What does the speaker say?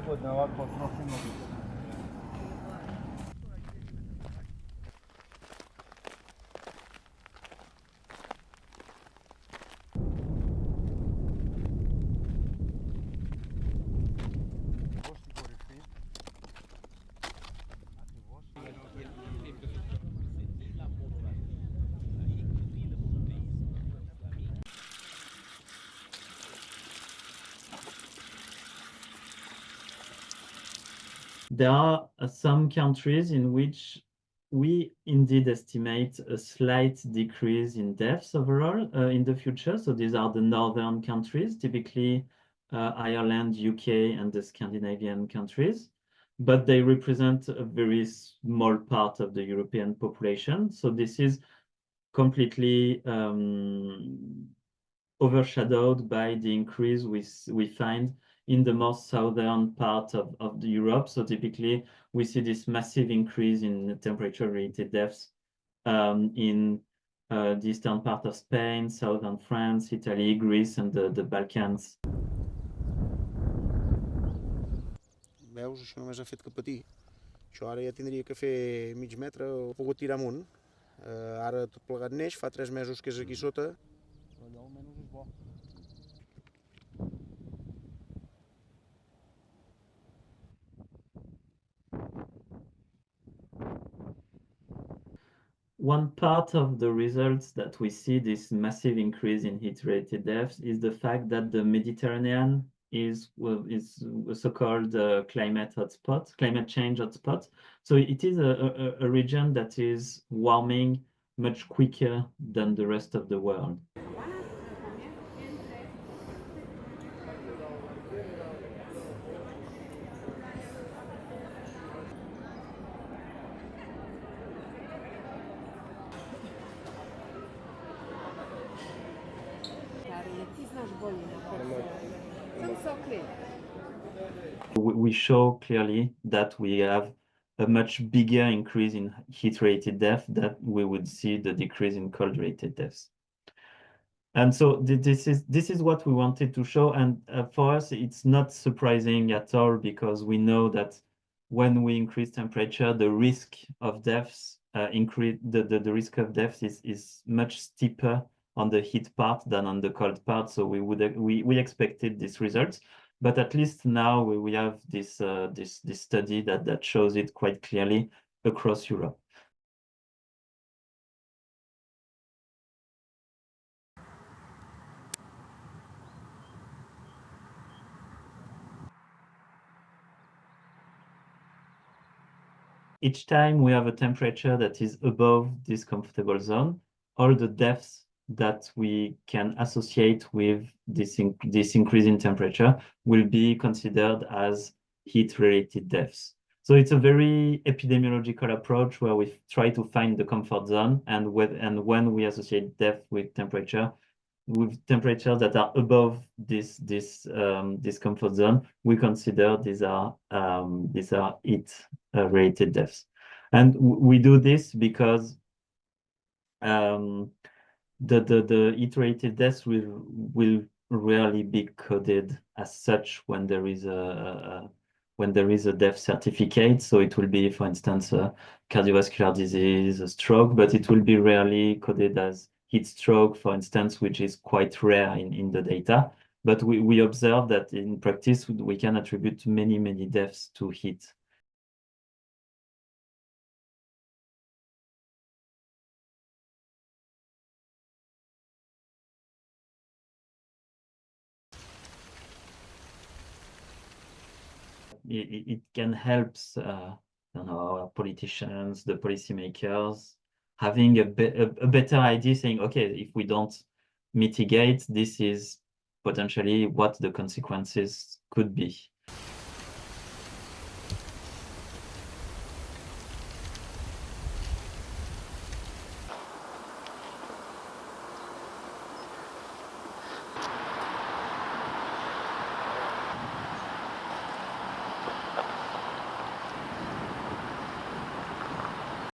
godine ovako profilno biti. There are some countries in which we indeed estimate a slight decrease in deaths overall in the future. So these are the northern countries, typically Ireland, UK, and the Scandinavian countries. But they represent a very small part of the European population. So this is completely overshadowed by the increase we find in the most southern part of the Europe. So typically we see this massive increase in temperature-related deaths in the eastern part of Spain, southern France, Italy, Greece, and the Balkans. Veus, això només ha fet que patir. Això ara ja tindria que fer mig metre o pogut tirar amunt. Ara tot plegat neix, fa 3 mesos que és aquí sota. Allò almenys és bo. One part of the results that we see this massive increase in heat-related deaths is the fact that the Mediterranean is a so-called climate change hotspot. So it is a region that is warming much quicker than the rest of the world. We show clearly that we have a much bigger increase in heat-related death that we would see the decrease in cold-related deaths. And so this is what we wanted to show. And for us, it's not surprising at all, because we know that when we increase temperature, the risk of deaths the risk of death is much steeper on the heat part than on the cold part. So we expected these results, but at least now we have this study that shows it quite clearly across Europe. Each time we have a temperature that is above this comfortable zone, all the deaths that we can associate with this increase in temperature will be considered as heat-related deaths. So it's a very epidemiological approach where we try to find the comfort zone, and when we associate death with temperatures that are above this comfort zone, we consider these are heat-related deaths. And we do this because the heat-related deaths will rarely be coded as such when there is a death certificate. So it will be, for instance, a cardiovascular disease, a stroke, but it will be rarely coded as heat stroke, for instance, which is quite rare in the data. But we observe that in practice, we can attribute many deaths to heat. It can help our politicians, the policymakers, having a better idea, saying, okay, if we don't mitigate, this is potentially what the consequences could be.